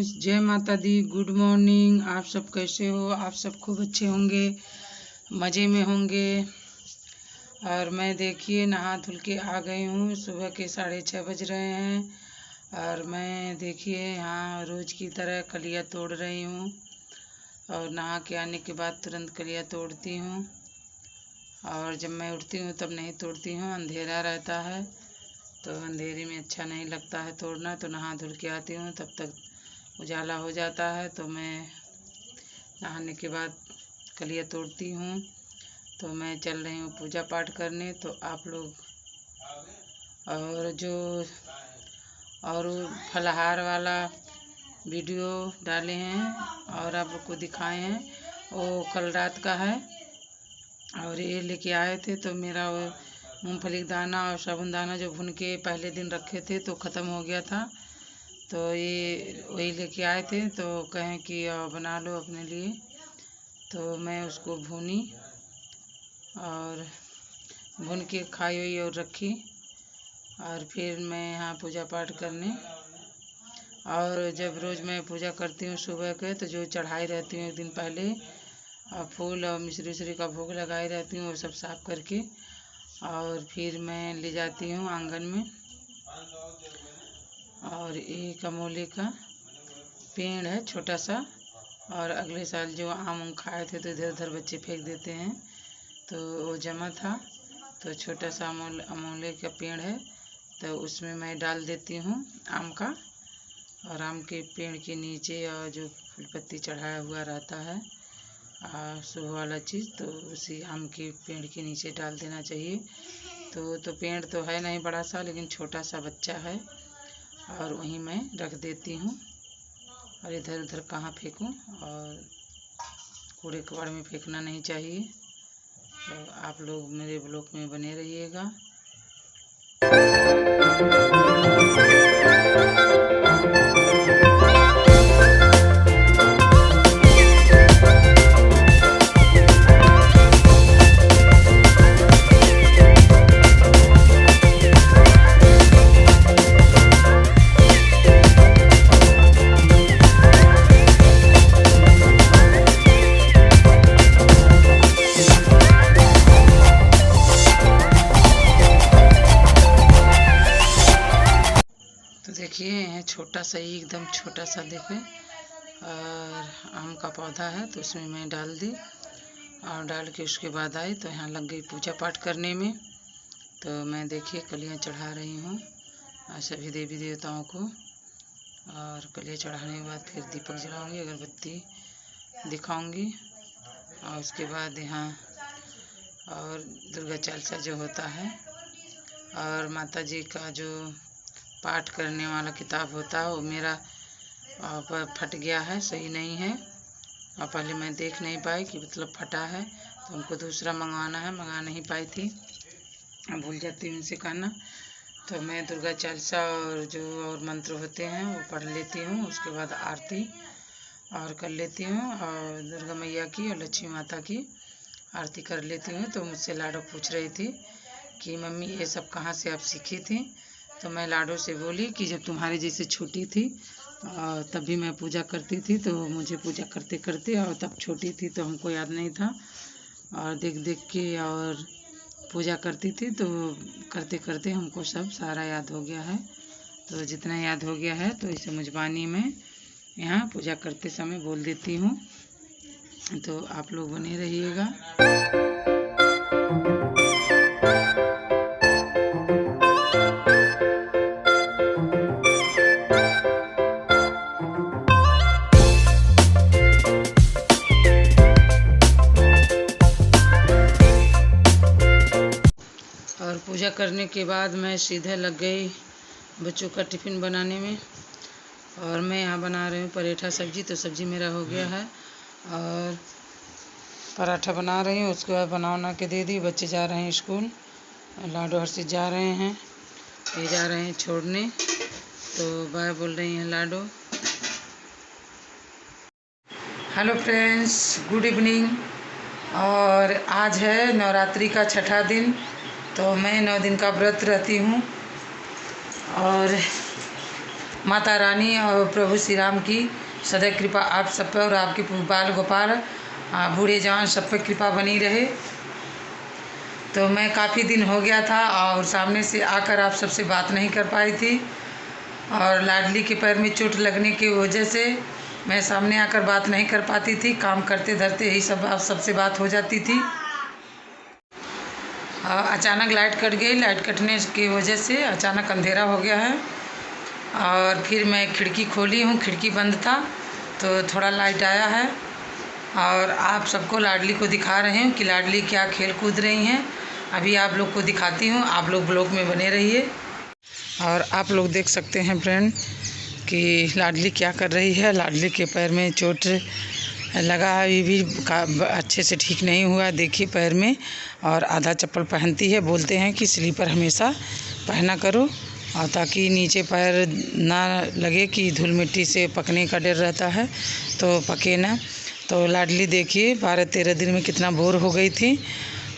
Friends, जय माता दी। Good morning. आप सब कैसे हो? आप सब खूब अच्छे होंगे, मज़े में होंगे। और मैं देखिए नहा धुल के आ गई हूँ। सुबह के 6:30 बज रहे हैं और मैं देखिए यहाँ रोज़ की तरह कलिया तोड़ रही हूँ। और नहा के आने के बाद तुरंत कलिया तोड़ती हूँ। और जब मैं उठती हूँ तब नहीं तोड़ती हूँ, अंधेरा रहता है तो अंधेरे में अच्छा नहीं लगता है तोड़ना। तो नहा धुल के आती हूँ, तब तक उजाला हो जाता है। तो मैं नहाने के बाद कलिया तोड़ती हूँ। तो मैं चल रही हूँ पूजा पाठ करने। तो आप लोग और फलाहार वाला वीडियो डाले हैं और आप लोग को दिखाए हैं, वो कल रात का है। और ये लेके आए थे तो मेरा वो मूंगफली का दाना और साबुनदाना जो भून के पहले दिन रखे थे तो ख़त्म हो गया था। तो ये वही लेके आए थे तो कहें कि बना लो अपने लिए। तो मैं उसको भूनी और भून के खाई हुई और रखी। और फिर मैं यहाँ पूजा पाठ करने। और जब रोज़ मैं पूजा करती हूँ सुबह के, तो जो चढ़ाई रहती हूँ एक दिन पहले, और फूल और मिश्री उश्री का भोग लगाई रहती हूँ, वो सब साफ करके और फिर मैं ले जाती हूँ आंगन में। और एक अमोले का पेड़ है छोटा सा, और अगले साल जो आम उम खाए थे तो इधर उधर बच्चे फेंक देते हैं, तो वो जमा था। तो छोटा सा अमोले का पेड़ है, तो उसमें मैं डाल देती हूँ आम का। और आम के पेड़ के नीचे और जो फूल पत्ती चढ़ाया हुआ रहता है शुभ वाला चीज़, तो उसी आम के पेड़ के नीचे डाल देना चाहिए। तो पेड़ तो है नहीं बड़ा सा, लेकिन छोटा सा बच्चा है, और वहीं मैं रख देती हूँ। और इधर उधर कहाँ फेंकूँ, और कूड़े कबाड़ में फेंकना नहीं चाहिए। तो आप लोग मेरे ब्लॉग में बने रहिएगा। देखिए यह छोटा सा ही, एकदम छोटा सा देखें, और आम का पौधा है, तो उसमें मैं डाल दी। और डाल के उसके बाद आई तो यहाँ लग गई पूजा पाठ करने में। तो मैं देखिए कलियाँ चढ़ा रही हूँ सभी देवी देवताओं को। और कलियाँ चढ़ाने के बाद फिर दीपक जलाऊंगी, अगरबत्ती दिखाऊंगी। और उसके बाद यहाँ और दुर्गा चालीसा जो होता है, और माता जी का जो पाठ करने वाला किताब होता है, वो मेरा फट गया है, सही नहीं है। और पहले मैं देख नहीं पाई कि मतलब फटा है, तो हमको दूसरा मंगवाना है, मंगा नहीं पाई थी, भूल जाती हूँ उनसे कहना। तो मैं दुर्गा चालीसा और जो और मंत्र होते हैं वो पढ़ लेती हूँ। उसके बाद आरती और कर लेती हूँ, और दुर्गा मैया की और लक्ष्मी माता की आरती कर लेती हूँ। तो मुझसे लाडो पूछ रही थी कि मम्मी ये सब कहाँ से आप सीखी थी? तो मैं लाडो से बोली कि जब तुम्हारे जैसे छोटी थी तब भी मैं पूजा करती थी, तो मुझे पूजा करते करते, और तब छोटी थी तो हमको याद नहीं था, और देख देख के और पूजा करती थी, तो करते करते हमको सब सारा याद हो गया है। तो जितना याद हो गया है तो इसे मुजबानी में यहाँ पूजा करते समय बोल देती हूँ। तो आप लोग बने रहिएगा। और पूजा करने के बाद मैं सीधे लग गई बच्चों का टिफ़िन बनाने में। और मैं यहाँ बना रही हूँ पराठा सब्जी। तो सब्जी मेरा हो गया है और पराठा बना रही हूँ। उसके बाद बना के दे दी। बच्चे जा रहे हैं स्कूल, लाडो हर्षित जा रहे हैं, ये जा रहे हैं छोड़ने। तो बाय बोल रही हैं Lado. Hello friends, good evening. और आज है नवरात्रि का छठा दिन। तो मैं 9 दिन का व्रत रहती हूँ। और माता रानी और प्रभु श्री राम की सदैव कृपा आप सब पे और आपके बाल गोपाल बूढ़े जवान सब पे कृपा बनी रहे। तो मैं काफ़ी दिन हो गया था और सामने से आकर आप सबसे बात नहीं कर पाई थी, और लाडली के पैर में चोट लगने की वजह से मैं सामने आकर बात नहीं कर पाती थी। काम करते धरते यही सब आप सबसे बात हो जाती थी। अचानक लाइट कट गई। लाइट कटने की वजह से अचानक अंधेरा हो गया है, और फिर मैं खिड़की खोली हूँ, खिड़की बंद था तो थोड़ा लाइट आया है। और आप सबको लाडली को दिखा रहे हूँ कि लाडली क्या खेल कूद रही हैं। अभी आप लोग को दिखाती हूँ, आप लोग ब्लॉग में बने रहिए। और आप लोग देख सकते हैं फ्रेंड कि लाडली क्या कर रही है। लाडली के पैर में चोट लगा है, अभी भी अच्छे से ठीक नहीं हुआ। देखिए पैर में, और आधा चप्पल पहनती है। बोलते हैं कि स्लीपर हमेशा पहना करो, और ताकि नीचे पैर ना लगे कि धूल मिट्टी से पकने का डर रहता है, तो पके ना। तो लाडली देखिए 12-13 दिन में कितना बोर हो गई थी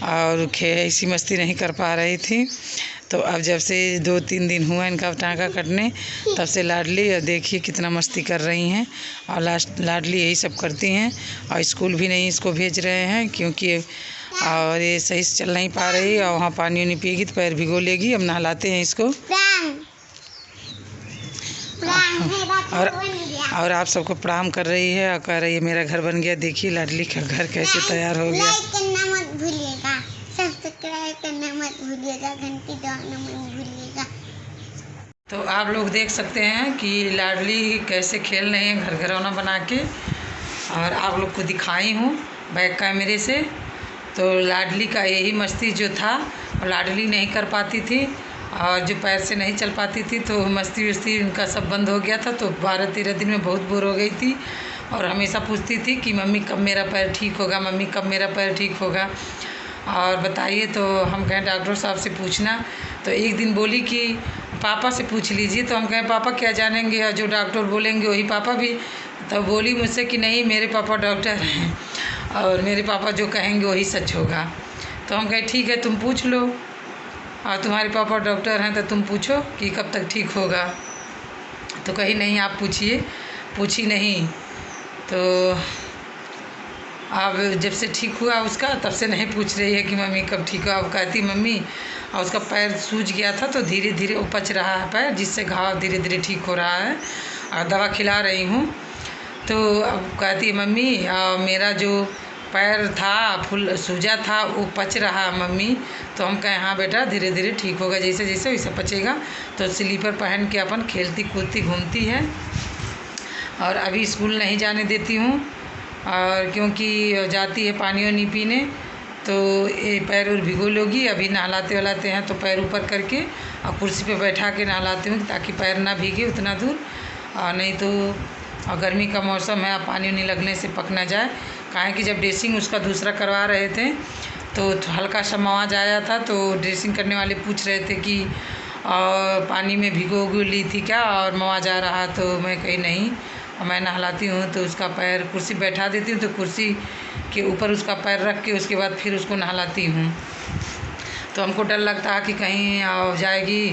और ऐसी मस्ती नहीं कर पा रही थी। तो अब जब से 2-3 दिन हुआ इनका टाँका कटने, तब से लाडली देखिए कितना मस्ती कर रही हैं। और लाडली यही सब करती हैं। और स्कूल भी नहीं इसको भेज रहे हैं क्योंकि और ये सही से चल नहीं पा रही, और वहाँ पानी वानी पिएगी तो पैर भिगो लेगी। अब नहलाते हैं इसको। और आप सबको प्रणाम कर रही है और कह रही है मेरा घर बन गया। देखिए लाडली का घर कैसे तैयार हो गया। लाइक करना मत भूलिएगा, सब्सक्राइब करना मत भूलिएगा, घंटी दबाना मत भूलिएगा। तो आप लोग देख सकते हैं कि लाडली कैसे खेल रही है घर घरौना बना के, और आप लोग को दिखाई हूँ बैक कैमरे से। तो लाडली का यही मस्ती जो था, लाडली नहीं कर पाती थी, और जो पैर से नहीं चल पाती थी तो मस्ती वस्ती उनका सब बंद हो गया था। तो 12-13 दिन में बहुत बोर हो गई थी, और हमेशा पूछती थी कि मम्मी कब मेरा पैर ठीक होगा, मम्मी कब मेरा पैर ठीक होगा। और बताइए, तो हम कहें डॉक्टर साहब से पूछना। तो एक दिन बोली कि पापा से पूछ लीजिए। तो हम कहें पापा क्या जानेंगे, और जो डॉक्टर बोलेंगे वही पापा भी। तो बोली मुझसे कि नहीं, मेरे पापा डॉक्टर हैं और मेरे पापा जो कहेंगे वही सच होगा। तो हम कहें ठीक है, तुम पूछ लो, और तुम्हारे पापा डॉक्टर हैं तो तुम पूछो कि कब तक ठीक होगा। तो कही नहीं आप पूछिए। पूछी नहीं, तो अब जब से ठीक हुआ उसका, तब से नहीं पूछ रही है कि मम्मी कब ठीक हुआ। अब कहती मम्मी, और उसका पैर सूज गया था तो धीरे धीरे उपच रहा है पैर, जिससे घाव धीरे धीरे ठीक हो रहा है, और दवा खिला रही हूँ। तो अब कहती है मम्मी मेरा जो पैर था फुल सूजा था वो पच रहा मम्मी। तो हम कहें हाँ बेटा, धीरे धीरे ठीक होगा, जैसे जैसे वैसे पचेगा। तो स्लीपर पहन के अपन खेलती कूदती घूमती है। और अभी स्कूल नहीं जाने देती हूँ, और क्योंकि जाती है पानी वानी पीने, तो ये पैर और भिगो लोगी। अभी नहलाते वहलाते हैं तो पैर ऊपर करके और कुर्सी पे बैठा के नहलाती हूँ ताकि पैर ना भीगे उतना दूर, और नहीं तो और गर्मी का मौसम है, पानी वानी लगने से पक ना जाए। काहे कि जब ड्रेसिंग उसका दूसरा करवा रहे थे तो हल्का सा मवाज आया था, तो ड्रेसिंग करने वाले पूछ रहे थे कि पानी में भिगो ली थी क्या और मवाज आ रहा। तो मैं कही नहीं, और मैं नहलाती हूँ तो उसका पैर कुर्सी बैठा देती हूँ, तो कुर्सी के ऊपर उसका पैर रख के उसके बाद फिर उसको नहलाती हूँ। तो हमको डर लगता है कि कहीं जाएगी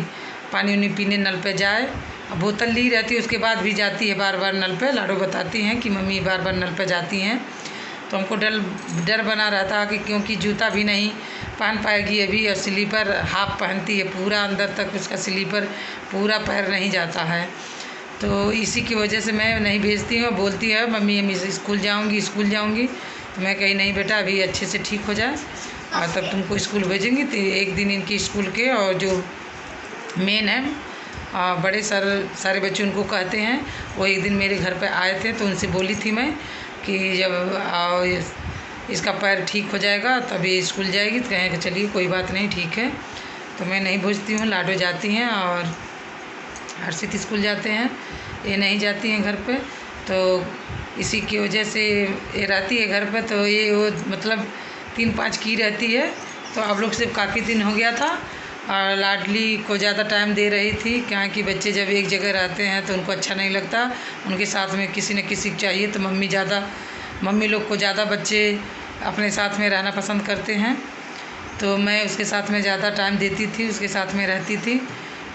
पानी वानी पीने, नल पे जाए। बोतल ली रहती है, उसके बाद भी जाती है बार बार नल पे। लाडो बताती हैं कि मम्मी बार बार नल पे जाती हैं। तो हमको डर बना रहता है कि क्योंकि जूता भी नहीं पहन पाएगी अभी, और स्लीपर हाफ पहनती है, पूरा अंदर तक उसका स्लीपर पूरा पैर नहीं जाता है। तो इसी की वजह से मैं नहीं भेजती हूँ। बोलती है मम्मी हम स्कूल जाऊँगी। तो मैं कही नहीं बेटा, अभी अच्छे से ठीक हो जाए और तब तुमको स्कूल भेजेंगी। तो एक दिन इनकी स्कूल के और जो मेन है बड़े सारे बच्चे उनको कहते हैं, वो एक दिन मेरे घर पे आए थे। तो उनसे बोली थी मैं कि जब इसका पैर ठीक हो जाएगा तब ये स्कूल जाएगी। तो कहें कि चलिए कोई बात नहीं, ठीक है। तो मैं नहीं भेजती हूँ। लाडो जाती हैं और हर्षित स्कूल जाते हैं, ये नहीं जाती हैं घर पे। तो इसी की वजह से ये रहती है घर पे। तो ये वो मतलब 3-5 की रहती है। तो आप लोग से काफ़ी दिन हो गया था, और लाडली को ज़्यादा टाइम दे रही थी, क्या कि बच्चे जब एक जगह रहते हैं तो उनको अच्छा नहीं लगता, उनके साथ में किसी न किसी चाहिए। तो मम्मी लोग को ज़्यादा बच्चे अपने साथ में रहना पसंद करते हैं। तो मैं उसके साथ में ज़्यादा टाइम देती थी, उसके साथ में रहती थी।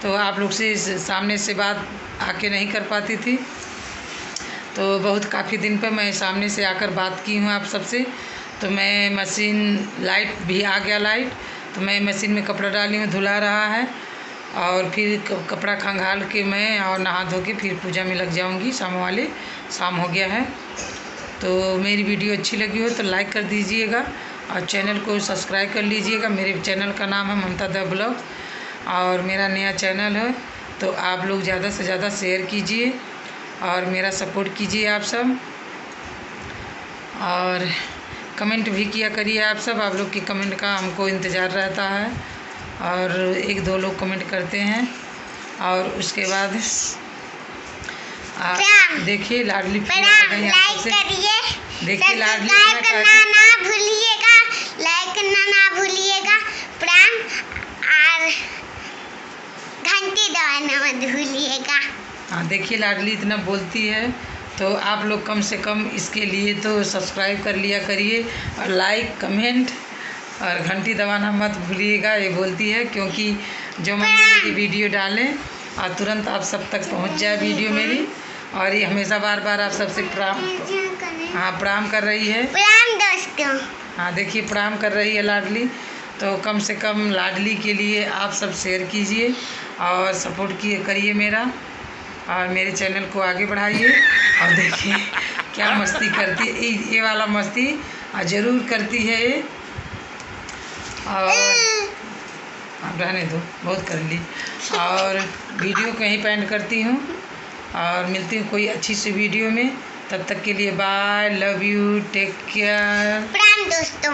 तो आप लोग से सामने से बात आके नहीं कर पाती थी। तो बहुत काफ़ी दिन पर मैं सामने से आकर बात की हूँ आप सबसे। तो मैं मशीन लाइट भी आ गया लाइट, तो मैं मशीन में कपड़ा डाली हूँ, धुला रहा है और फिर कपड़ा खंगाल के मैं और नहा धो के फिर पूजा में लग जाऊँगी। शाम हो गया है। तो मेरी वीडियो अच्छी लगी हो तो लाइक कर दीजिएगा और चैनल को सब्सक्राइब कर लीजिएगा। मेरे चैनल का नाम है ममता द ब्लॉग और मेरा नया चैनल है, तो आप लोग ज़्यादा से ज़्यादा शेयर कीजिए और मेरा सपोर्ट कीजिए आप सब, और कमेंट भी किया करिए आप सब। आप लोग की कमेंट का हमको इंतज़ार रहता है और 1-2 लोग कमेंट करते हैं। और उसके बाद देखिए लाडली देखिए लाडली ना भूलिएगा, लाइक करना ना भूलिएगा, प्राण और घंटी दबाना मत भूलिएगा। हाँ देखिए लाडली इतना बोलती है, तो आप लोग कम से कम इसके लिए तो सब्सक्राइब कर लिया करिए और लाइक कमेंट और घंटी दबाना मत भूलिएगा। ये बोलती है क्योंकि जो मैं मेरी वीडियो डालें और तुरंत आप सब तक पहुंच जाए वीडियो मेरी, और ये हमेशा बार बार आप सबसे प्रणाम कर रही है। प्रणाम दोस्तों। हाँ देखिए प्रणाम कर रही है लाडली। तो कम से कम लाडली के लिए आप सब शेयर कीजिए और सपोर्ट करिए मेरा, और मेरे चैनल को आगे बढ़ाइए। और देखिए क्या मस्ती करती है, ये वाला मस्ती ज़रूर करती है ये। और अब रहने दो, बहुत कर ली। और वीडियो को यहीं पेंड करती हूँ और मिलती हूँ कोई अच्छी सी वीडियो में। तब तक के लिए bye, love you, take care. प्रणाम दोस्तों।